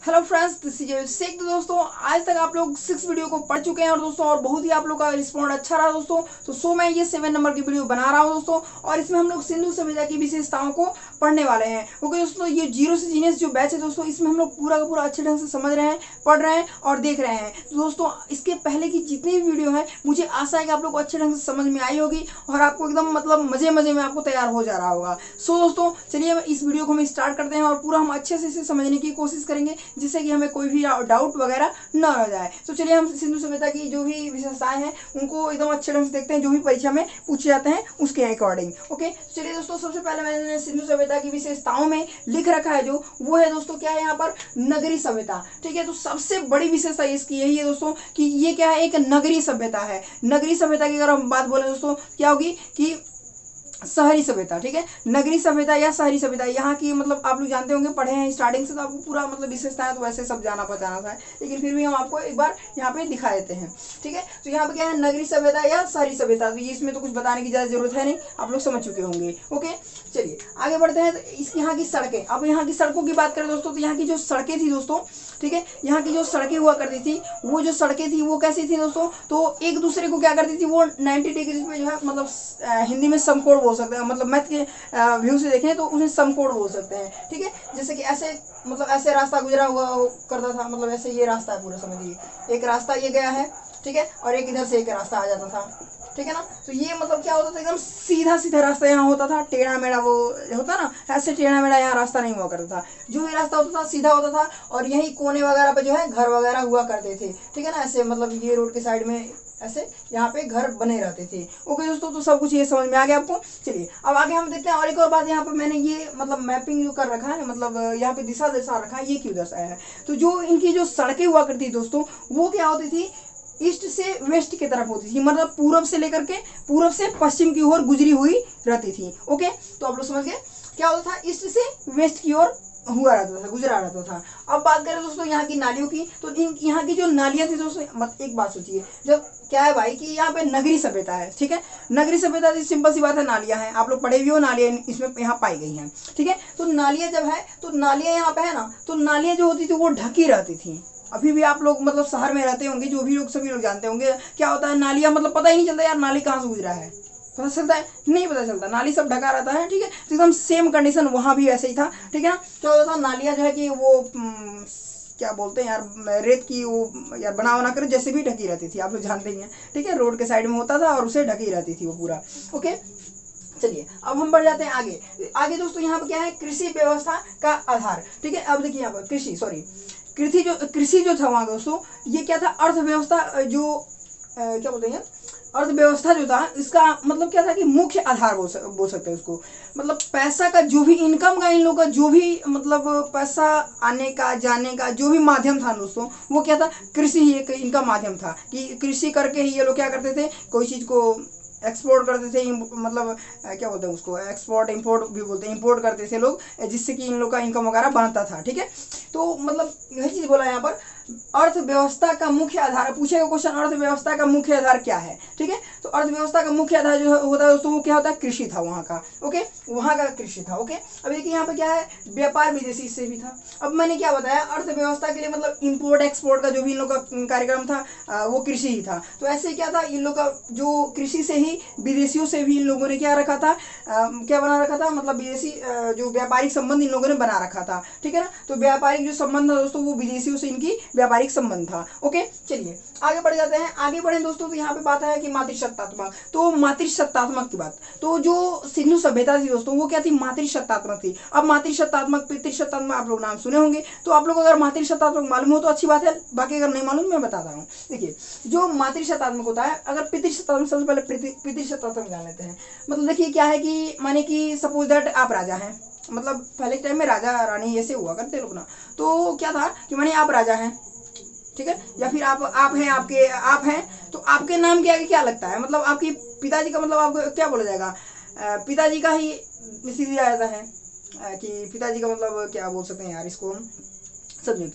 Hello friends, this is Sheikh. तो दोस्तों आज तक आप लोग 6 वीडियो को पढ़ चुके हैं और दोस्तों और बहुत ही आप लोग का रिस्पॉन्ड अच्छा रहा दोस्तों। तो सो मैं ये 7 नंबर की वीडियो बना रहा हूं दोस्तों, और इसमें हम लोग सिंधु सभ्यता की विशेषताओं को पढ़ने वाले हैं। क्योंकि दोस्तों ये जीरो से जीनियस जो बैच है दोस्तों, इसमें हम लोग पूरा का पूरा अच्छे ढंग से समझ रहे हैं, पढ़ रहे हैं और देख रहे हैं। तो दोस्तों इसके पहले की जितनी भी वीडियो है, मुझे आशा है कि आप लोग को अच्छे ढंग से समझ में आई होगी और आपको एकदम मतलब मजे मजे में आपको तैयार हो जा रहा होगा। सो दोस्तों चलिए इस वीडियो को हम स्टार्ट करते हैं और पूरा हम अच्छे से इसे समझने की कोशिश करेंगे, जिससे कि हमें कोई भी डाउट वगैरह न रह जाए। तो चलिए हम सिंधु सभ्यता की जो भी विशेषताएं हैं उनको एकदम अच्छे ढंग से देखते हैं, जो भी परीक्षा में पूछे जाते हैं उसके अकॉर्डिंग। ओके, चलिए दोस्तों सबसे पहले मैंने सिंधु सभ्यता की विशेषताओं में लिख रखा है जो वो है दोस्तों, क्या है यहाँ पर, नगरी सभ्यता। ठीक है, तो सबसे बड़ी विशेषता इसकी यही है दोस्तों कि ये क्या है, एक नगरी सभ्यता है। नगरी सभ्यता की अगर हम बात बोले दोस्तों, क्या होगी कि शहरी सभ्यता। ठीक है, नगरी सभ्यता या शहरी सभ्यता, यहाँ की मतलब आप लोग जानते होंगे, पढ़े हैं स्टार्टिंग से, तो आपको पूरा मतलब विशेषताएं तो वैसे सब जाना पहचाना था, लेकिन फिर भी हम आपको एक बार यहाँ पे दिखा देते हैं। ठीक है, तो यहाँ पे क्या है, नगरी सभ्यता या शहरी सभ्यता, तो ये इसमें तो कुछ बताने की ज्यादा जरूरत है नहीं, आप लोग समझ चुके होंगे। ओके, चलिए आगे बढ़ते हैं। तो इस यहाँ की सड़कें, अब यहाँ की सड़कों की बात करें दोस्तों, तो यहाँ की जो सड़कें थी दोस्तों, ठीक है, यहाँ की जो सड़कें हुआ करती थी, वो जो सड़कें थी वो कैसी थी दोस्तों, तो एक दूसरे को क्या करती थी, वो 90 डिग्री पे जो है मतलब हिंदी में समकोण बोल सकते हैं, मतलब मैथ के व्यू से देखें तो उन्हें समकोण बोल सकते हैं। ठीक है, जैसे कि ऐसे मतलब ऐसे रास्ता गुजरा हुआ करता था, मतलब ऐसे ये रास्ता है पूरा, समझिए एक रास्ता ये गया है, ठीक है, और एक इधर से एक रास्ता आ जाता था। ठीक है ना, तो ये मतलब क्या होता था, एकदम सीधा सीधा रास्ता यहाँ होता था, टेढ़ा मेढ़ा वो होता ना, ऐसे टेढ़ा मेढ़ा यहाँ रास्ता नहीं हुआ करता था। जो भी रास्ता होता था सीधा होता था, और यही कोने वगैरह पे जो है घर वगैरह हुआ करते थे। ठीक है ना, ऐसे मतलब ये रोड के साइड में ऐसे यहाँ पे घर बने रहते थे। ओके दोस्तों, तो सब कुछ ये समझ में आ गया आपको। चलिए अब आगे हम देखते हैं। और एक और बात, यहाँ पे मैंने ये मतलब मैपिंग जो कर रखा है, मतलब यहाँ पे दिशा दर्शा रखा है, ये क्यों दर्शाया है, तो जो इनकी जो सड़कें हुआ करती थी दोस्तों, वो क्या होती थी, ईस्ट से वेस्ट की तरफ होती थी, मतलब पूरब से लेकर के पूरब से पश्चिम की ओर गुजरी हुई रहती थी। ओके, तो आप लोग समझ गए क्या होता था, ईस्ट से वेस्ट की ओर हुआ रहता था, गुजरा रहता था। अब बात करें दोस्तों यहाँ की नालियों की, तो यहाँ की जो नालियां थी दोस्तों, मत एक बात सोचिए, जब क्या है भाई कि यहाँ पे नगरी सभ्यता है, ठीक है, नगरी सभ्यता सिंपल सी बात है, नालियां हैं, आप लोग पढ़े भी हो, नालियां इसमें यहाँ पाई गई हैं। ठीक है, तो नालियां जब है तो नालियां यहाँ पे है ना, तो नालियां जो होती थी वो ढकी रहती थी। अभी भी आप लोग मतलब शहर में रहते होंगे, जो भी लोग सभी लोग जानते होंगे क्या होता है, नालियां मतलब पता ही नहीं चलता यार नाली कहाँ से गुजरा है, पता चलता है नहीं, पता चलता, नाली सब ढका रहता है। ठीक है, तो एकदम सेम कंडीशन वहां भी ऐसे ही था। ठीक है ना, क्या होता था, नालियां जो है कि वो क्या बोलते हैं यार, रेत की वो यार बना कर जैसे भी ढकी रहती थी, आप लोग जानते ही हैं। ठीक है, रोड के साइड में होता था और उसे ढकी रहती थी वो पूरा। ओके, चलिए अब हम बढ़ जाते हैं आगे। आगे दोस्तों यहाँ पर क्या है, कृषि व्यवस्था का आधार। ठीक है, अब देखिए यहाँ पर कृषि जो था वहां दोस्तों, ये क्या था, अर्थव्यवस्था जो क्या बोलते हैं, अर्थव्यवस्था जो था इसका मतलब क्या था कि मुख्य आधार बोल सकते हैं उसको, मतलब पैसा का जो भी इनकम का, इन लोगों का जो भी मतलब पैसा आने का जाने का जो भी माध्यम था दोस्तों, वो क्या था, कृषि ही एक इनका माध्यम था, कि कृषि करके ही ये लोग क्या करते थे, कोई चीज को एक्सपोर्ट करते थे, मतलब क्या बोलते हैं उसको, एक्सपोर्ट इंपोर्ट भी बोलते हैं, इंपोर्ट करते थे लोग, जिससे कि इन लोग का इनकम वगैरह बनता था। ठीक है, तो मतलब यही चीज बोला यहाँ पर, अर्थव्यवस्था का मुख्य आधार पूछेगा क्वेश्चन, अर्थव्यवस्था का मुख्य आधार क्या है। ठीक है, तो अर्थव्यवस्था का मुख्य आधार जो होता है दोस्तों, वो क्या होता है, कृषि था वहां का। ओके, वहां का कृषि था। ओके, अब देखिए यहाँ पे क्या है, व्यापार विदेशी से भी था। अब मैंने क्या बताया, अर्थव्यवस्था के लिए मतलब इंपोर्ट एक्सपोर्ट का जो भी इन लोग का कार्यक्रम था वो कृषि ही था। तो ऐसे क्या था, इन लोग का जो कृषि से ही विदेशियों से भी इन लोगों ने क्या रखा था, क्या बना रखा था, मतलब विदेशी जो व्यापारिक संबंध इन लोगों ने बना रखा था। ठीक है ना, तो व्यापारिक जो संबंध था दोस्तों, वो विदेशियों से इनकी व्यापारिक संबंध था। ओके, चलिए आगे बढ़ जाते हैं। आगे बढ़े दोस्तों, तो यहाँ पे बात है कि मातृसत्तात्मक, तो मातृसत्तात्मक की बात, तो जो सिंधु सभ्यता थी दोस्तों, वो क्या थी, मातृसत्तात्मक थी। अब मातृसत्तात्मक पितृसत्तात्मक आप लोग नाम सुने होंगे, तो आप लोग अगर मातृसत्तात्मक मालूम हो तो अच्छी बात है, बाकी अगर नहीं मालूम मैं बताता हूँ। देखिए जो मातृसत्तात्मक होता है, अगर पितृसत्तात्मक, सबसे पहले पितृसत्तात्मक जान लेते हैं। मतलब देखिए क्या है कि माने कि सपोज दैट आप राजा हैं, मतलब पहले के टाइम में राजा रानी ऐसे हुआ करते लोग ना, तो क्या था कि माने आप राजा हैं, ठीक है, या फिर आप हैं, आप हैं, तो आपके नाम के आगे क्या लगता है, मतलब आपकी पिताजी का मतलब आपको क्या बोला जाएगा, पिताजी का ही इसी दिया जाता है, कि पिताजी का मतलब क्या बोल सकते हैं यार इसको हम, समझो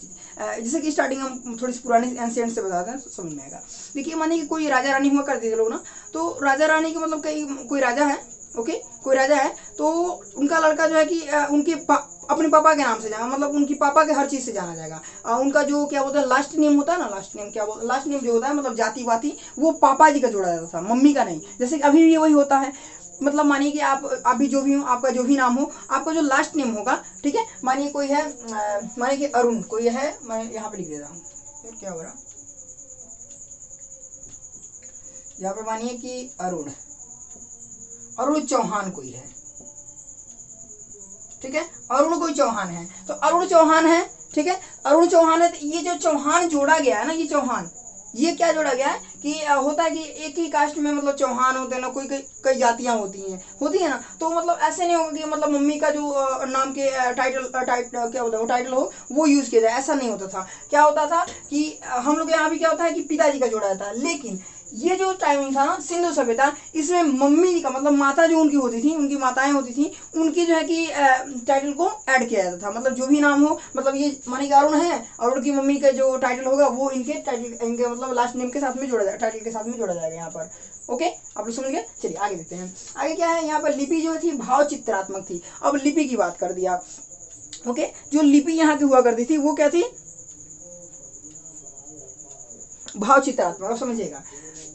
जैसे कि स्टार्टिंग हम थोड़ी सी पुराने एंशिएंट से बताते हैं तो समझ में आएगा। देखिए मानिए कि कोई राजा रानी हुआ करते थे लोग ना, तो राजा रानी के मतलब कोई राजा है, ओके, कोई राजा है, तो उनका लड़का जो है कि उनके अपने पापा के नाम से जाएगा, मतलब उनकी पापा के हर चीज़ से जाना जाएगा। उनका जो क्या बोलते हैं लास्ट नेम होता है ना, लास्ट नेम क्या बोलते, लास्ट नेम जो होता है मतलब जाति वाति, वो पापा जी का जोड़ा जाता था, मम्मी का नहीं। जैसे कि अभी भी वही होता है, मतलब मानिए कि आप भी जो भी हो, आपका जो भी नाम हो, आपका जो लास्ट नेम होगा, ठीक है। मानिए कोई है, मानिए कि अरुण कोई है, मैं यहाँ पे लिख देता हूँ, फिर क्या हो रहा, यहाँ पे मानिए कि अरुण चौहान कोई है, ठीक है। अरुण कोई चौहान है, तो अरुण चौहान है, ठीक है। अरुण चौहान है, तो ये जो चौहान जोड़ा गया है ना, ये चौहान, ये क्या जोड़ा गया है कि होता है कि एक ही कास्ट में मतलब चौहान होते हैं ना, कोई कई जातियां होती है ना, तो मतलब ऐसे नहीं होगा कि मतलब मम्मी का जो नाम के टाइटल क्या होता है वो टाइटल हो वो यूज किया जाए, ऐसा नहीं होता था। क्या होता था कि हम लोग यहाँ भी क्या होता है कि पिताजी का जोड़ा जाता है, लेकिन ये जो टाइमिंग था ना सिंधु सभ्यता, इसमें मम्मी जी का मतलब माता जो उनकी होती थी, उनकी माताएं होती थी, उनकी जो है कि टाइटल को ऐड किया जाता था। मतलब जो भी नाम हो, मतलब ये मानी कि अरुण है, अरुण की मम्मी का जो टाइटल होगा वो इनके टाइटल, इनके मतलब लास्ट नेम के साथ में जोड़ा जाएगा, टाइटल के साथ में जोड़ा जाएगा यहाँ पर। ओके, आप लोग समझ गए। चलिए आगे देखते हैं। आगे क्या है यहाँ पर, लिपि जो थी भाव चित्रात्मक थी। अब लिपि की बात कर दिया। ओके, जो लिपि यहाँ की हुआ करती थी वो क्या थी, भाव चित्रात्मक। अब समझिएगा,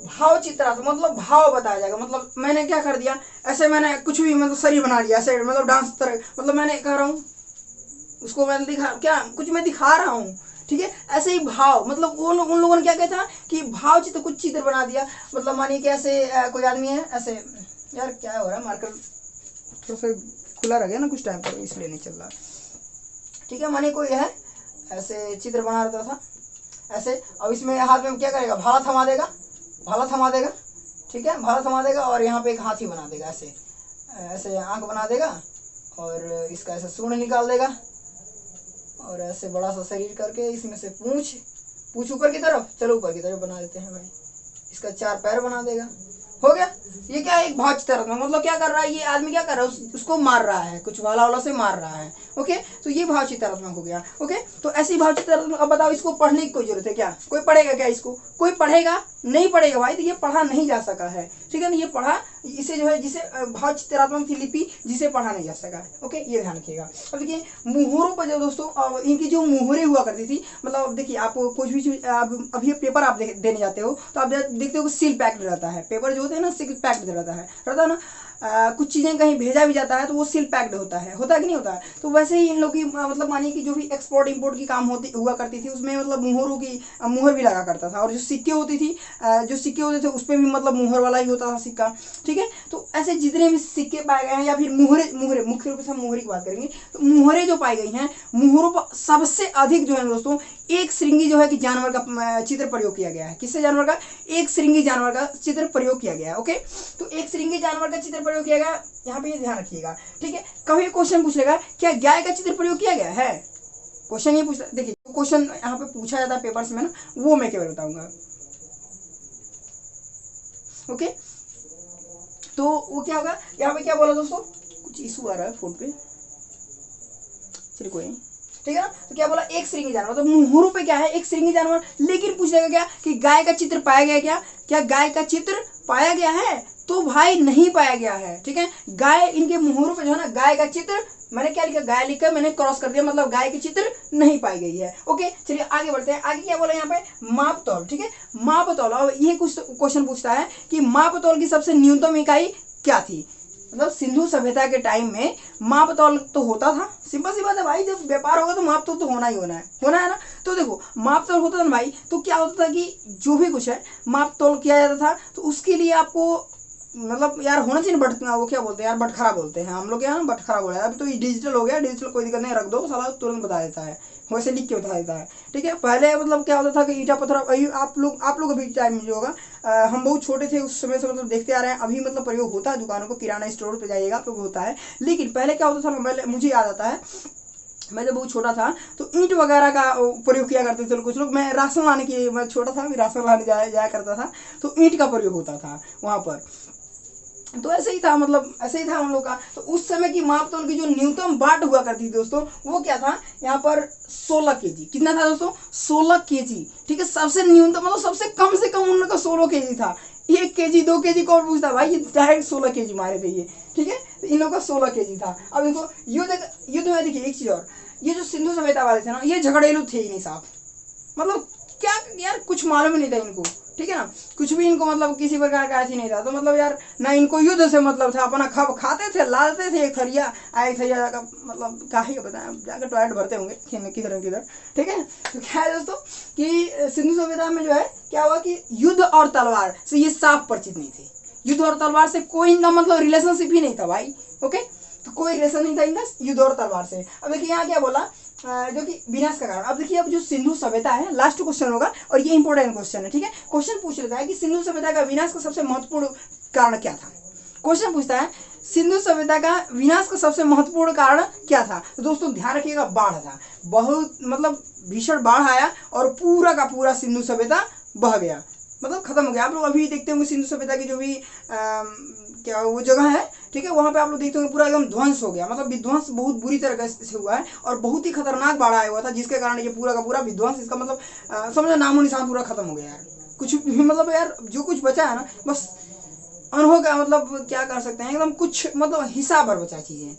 भाव चित्रात्मक मतलब भाव बताया जाएगा। मतलब मैंने क्या कर दिया, ऐसे मैंने कुछ भी मतलब शरीर बना लिया, ऐसे मतलब डांस तरह, मतलब मैंने कह रहा हूँ उसको, मैंने दिखा क्या, कुछ मैं दिखा रहा हूँ, ठीक है। ऐसे ही भाव, मतलब उन लोगों ने क्या किया था कि भाव चित्र, कुछ चित्र बना दिया। मतलब मानिए कि ऐसे कोई आदमी है ऐसे, यार क्या हो रहा है, मार्कर थोड़ा सा खुला रह गया ना कुछ टाइम पर, इसलिए नहीं चल रहा, ठीक है। मानिए कोई है ऐसे चित्र बना रहा था ऐसे, अब इसमें हाथ में क्या करेगा, भाला थमा देगा, ठीक है, भाला थमा देगा, और यहाँ पे एक हाथी बना देगा, ऐसे ऐसे आंख बना देगा, और इसका ऐसे सूंड निकाल देगा, और ऐसे बड़ा सा शरीर करके इसमें से पूछ ऊपर की तरफ, चलो ऊपर की तरफ बना देते हैं भाई, इसका 4 पैर बना देगा, हो गया। ये क्या है, एक भाव चित्रात्मक, मतलब क्या कर रहा है ये आदमी, क्या कर रहा है, उसको मार रहा है, कुछ भाला वाला से मार रहा है। ओके, तो ये भाव चित्रात्मक हो गया। ओके, तो ऐसी भाव चित्रात्मक। अब बताओ इसको पढ़ने की कोई जरूरत है क्या, कोई पढ़ेगा क्या इसको, कोई पढ़ेगा नहीं पढ़ेगा भाई, तो ये पढ़ा नहीं जा सका है, ठीक है ना। ये पढ़ा, इसे जो है जिसे भाव चित्रात्मक थी लिपि, जिसे पढ़ा नहीं जा सका है। ओके, ये ध्यान रखिएगा। अब देखिए मुहरों पर जो दोस्तों, इनकी जो मुहरें हुआ करती थी, मतलब देखिए आप कुछ भी चीज, अभी पेपर आप देने जाते हो तो आप देखते हो कि सील पैक्ड रहता है, पेपर जो होते हैं ना सील पैक्ड रहता है ना। कुछ चीज़ें कहीं भेजा भी जाता है तो वो सील पैक्ड होता है कि नहीं होता है। तो वैसे ही इन लोग की मतलब मानिए कि जो भी एक्सपोर्ट इंपोर्ट की काम हुआ करती थी, उसमें मतलब मुहरों की मुहर भी लगा करता था। और जो सिक्के होती थी, जो सिक्के होते थे उस पर भी मतलब मुहर वाला ही होता था सिक्का, ठीक है। तो ऐसे जितने भी सिक्के पाए गए हैं, या फिर मुहरे मुख्य रूप से हम मुहरे की बात करेंगे, तो मुहरे जो पाई गई हैं, मुहरों पर सबसे अधिक जो है दोस्तों एक श्रृंगी जो है कि जानवर का चित्र प्रयोग किया गया है। किससे जानवर का, एक श्रृंगी जानवर का चित्र प्रयोग किया गया है। ओके, तो एक श्रृंगी जानवर का चित्र प्रयोग किया गया, यहाँ पे ये ध्यान रखिएगा, ठीक है। कभी क्वेश्चन पूछ लेगा क्या गाय का चित्र प्रयोग किया गया है, क्वेश्चन ये पूछता, देखिए क्वेश्चन यहाँ पे पूछा जाता है पेपर्स में ना, वो मैं केवल बताऊंगा। ओके, तो वो क्या होगा, यहाँ पे क्या बोला दोस्तों, कुछ इशू आ रहा है फोन पे, चलिए कोई नहीं, ठीक है ना। तो क्या बोला, एक श्रृंगी जानवर, तो मुहरों पे क्या है, एक श्रृंगी जानवर। लेकिन पूछ लेगा क्या कि गाय का चित्र पाया गया क्या गाय का चित्र पाया गया है, तो भाई नहीं पाया गया है, ठीक है। गाय, इनके मुहरों पे जो है ना गाय का चित्र, मैंने क्या लिखा, गाय लिखकर मैंने क्रॉस कर दिया, मतलब गाय की चित्र नहीं पाई गई है। ओके, चलिए आगे बढ़ते हैं। आगे क्या बोला यहाँ पे, माप तौल, ठीक है, माप तौल। अब ये कुछ क्वेश्चन पूछता है कि माप तौल की सबसे न्यूनतम इकाई क्या थी। मतलब सिंधु सभ्यता के टाइम में माप तौल तो होता था, सिंपल सी बात है भाई, जब व्यापार होगा तो माप तौल तो होना है ना। तो देखो माप तौल होता था ना भाई, तो क्या होता था कि जो भी कुछ है माप तौल किया जाता था, तो उसके लिए आपको मतलब यार होना चाहिए ना, वो क्या बोलते हैं यार, बटखरा बोलते हैं हम लोग, यहाँ बटखरा बोला है। अभी तो ये डिजिटल हो गया, डिजिटल कोई दिक्कत नहीं, रख दो साला तुरंत बता देता है, वैसे लिख के बता देता है, ठीक है। पहले मतलब क्या होता था कि ईटा पत्थर, अभी आप लोग अभी टाइम में जो होगा, हम बहुत छोटे थे उस समय से मतलब देखते आ रहे हैं, अभी मतलब प्रयोग होता है दुकानों को, किराना स्टोर पे जाइएगा आप लोग होता है। लेकिन पहले क्या होता था, मुझे याद आता है, मैं जब बहुत छोटा था तो ईंट वगैरह का प्रयोग किया करते थे कुछ लोग। मैं राशन लाने के लिए, मैं छोटा था, राशन लाने जाया करता था, तो ईंट का प्रयोग होता था वहाँ पर। तो ऐसे ही था, मतलब ऐसे ही था हम लोग का। तो उस समय की माप तौल की जो न्यूनतम बाट हुआ करती थी दोस्तों, वो क्या था, यहाँ पर 16 केजी। कितना था दोस्तों, 16 केजी, ठीक है। सबसे न्यूनतम मतलब सबसे कम से कम उन लोग का 16 केजी था। 1 केजी 2 केजी कौन पूछता भाई, ये डायरेक्ट 16 केजी मारे थे ये, ठीक है। तो इन लोगों का 16 kg था। अब देखो युद्ध में देखिए एक चीज़ और, ये जो सिंधु सभ्यता वाले थे ना, ये झगड़ेलू थे ही नहीं साहब। मतलब क्या यार, कुछ मालूम ही नहीं था इनको, ठीक है ना, कुछ भी इनको मतलब किसी प्रकार का ऐसी नहीं था। तो मतलब यार ना इनको युद्ध से मतलब था, अपना खाते थे, लाते थे एक थरिया, एक थरिया जाकर मतलब क्या ही बताएं, जाकर टॉयलेट भरते होंगे किधर न किधर, ठीक है। तो क्या है दोस्तों कि सिंधु सभ्यता में जो है क्या हुआ कि युद्ध और तलवार से ये साफ परिचित नहीं थे। युद्ध और तलवार से कोई इनका मतलब रिलेशनशिप ही नहीं था भाई, ओके। तो कोई रिलेशन नहीं था इनका युद्ध और तलवार से। अब देखिए यहाँ क्या बोला, जो कि विनाश का कारण। अब देखिए, अब जो सिंधु सभ्यता है, लास्ट क्वेश्चन होगा और ये इंपॉर्टेंट क्वेश्चन है, ठीक है। क्वेश्चन पूछ लेता है कि सिंधु सभ्यता का विनाश का सबसे महत्वपूर्ण कारण क्या था। क्वेश्चन पूछता है सिंधु सभ्यता का विनाश का सबसे महत्वपूर्ण कारण क्या था। तो दोस्तों ध्यान रखिएगा, बाढ़ था। बहुत मतलब भीषण बाढ़ आया और पूरा का पूरा सिंधु सभ्यता बह गया, मतलब खत्म हो गया। आप लोग अभी देखते होंगे सिंधु सभ्यता की जो भी क्या वो जगह है, ठीक है, वहाँ पे आप लोग देखते होंगे पूरा एकदम ध्वंस हो गया, मतलब विध्वंस बहुत बुरी तरह से हुआ है और बहुत ही खतरनाक बाढ़ आया हुआ था, जिसके कारण ये पूरा का पूरा विध्वंस, इसका मतलब समझो नामो निशान पूरा खत्म हो गया यार। कुछ मतलब यार जो कुछ बचा है ना, बस अनुभव का मतलब क्या कर सकते हैं, एकदम कुछ मतलब हिसाब भर बचा चीज़ें,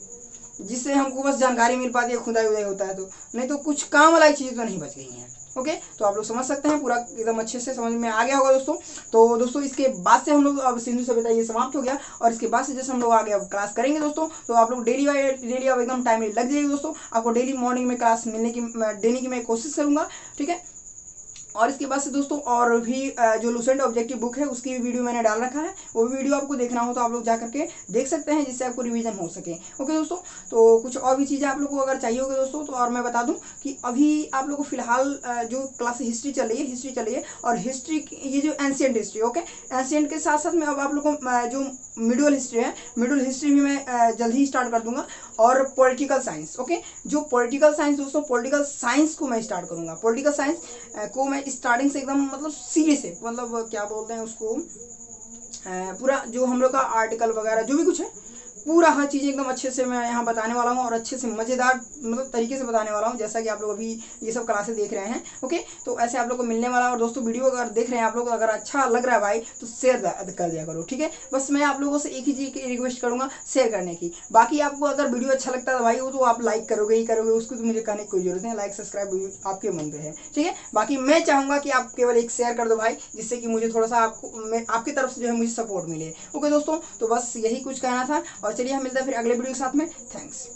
जिससे हमको बस जानकारी मिल पाती है, खुदाई उदाई होता है तो, नहीं तो कुछ काम वाली चीज़ें तो नहीं बच गई हैं। ओके, तो आप लोग समझ सकते हैं, पूरा एकदम अच्छे से समझ में आ गया होगा दोस्तों। तो दोस्तों इसके बाद से हम लोग अब सिंधु सभ्यता ये समाप्त हो गया और इसके बाद से जैसे हम लोग आगे अब क्लास करेंगे दोस्तों, तो आप लोग डेली अब एकदम टाइम लग जाएगी दोस्तों। आपको डेली मॉर्निंग में क्लास देने की मैं कोशिश करूँगा, ठीक है। और इसके बाद से दोस्तों और भी जो लूसेंट ऑब्जेक्टिव बुक है उसकी भी वीडियो मैंने डाल रखा है, वो भी वीडियो आपको देखना हो तो आप लोग जा करके देख सकते हैं, जिससे आपको रिवीजन हो सके। ओके दोस्तों, तो कुछ और भी चीज़ें आप लोग को अगर चाहिए होगा दोस्तों, तो और मैं बता दूं कि अभी आप लोग को फिलहाल जो क्लास हिस्ट्री चल रही है और हिस्ट्री ये जो एंशियंट हिस्ट्री, ओके, एंशियंट के साथ साथ में अब आप लोग को जो मिडल हिस्ट्री है, मिडल हिस्ट्री भी मैं जल्द ही स्टार्ट कर दूंगा। और पॉलिटिकल साइंस, ओके, जो पॉलिटिकल साइंस दोस्तों, पॉलिटिकल साइंस को मैं स्टार्ट करूंगा। पॉलिटिकल साइंस को मैं स्टार्टिंग से एकदम मतलब सीरियस है, मतलब क्या बोलते हैं उसको, पूरा जो हम लोग का आर्टिकल वगैरह जो भी कुछ है, पूरा हर चीज़ एकदम अच्छे से मैं यहाँ बताने वाला हूँ और अच्छे से मज़ेदार मतलब तरीके से बताने वाला हूँ, जैसा कि आप लोग अभी ये सब क्लासेस देख रहे हैं। ओके, तो ऐसे आप लोग को मिलने वाला है। और दोस्तों वीडियो अगर देख रहे हैं आप लोग, अगर अच्छा लग रहा है भाई तो शेयर कर दिया करो, ठीक है। बस मैं आप लोगों से एक ही चीज़ की रिक्वेस्ट करूँगा, शेयर करने की। बाकी आपको अगर वीडियो अच्छा लगता है भाई वो तो आप लाइक करोगे ही करोगे, उसको तो मुझे कहने की कोई जरूरत नहीं, लाइक सब्सक्राइब आपके मन पे है, ठीक है। बाकी मैं चाहूँगा कि आप केवल एक शेयर कर दो भाई, जिससे कि मुझे थोड़ा सा आपकी तरफ से जो है मुझे सपोर्ट मिले। ओके दोस्तों, तो बस यही कुछ कहना था और चलिए हम मिलते हैं फिर अगले वीडियो के साथ में। थैंक्स।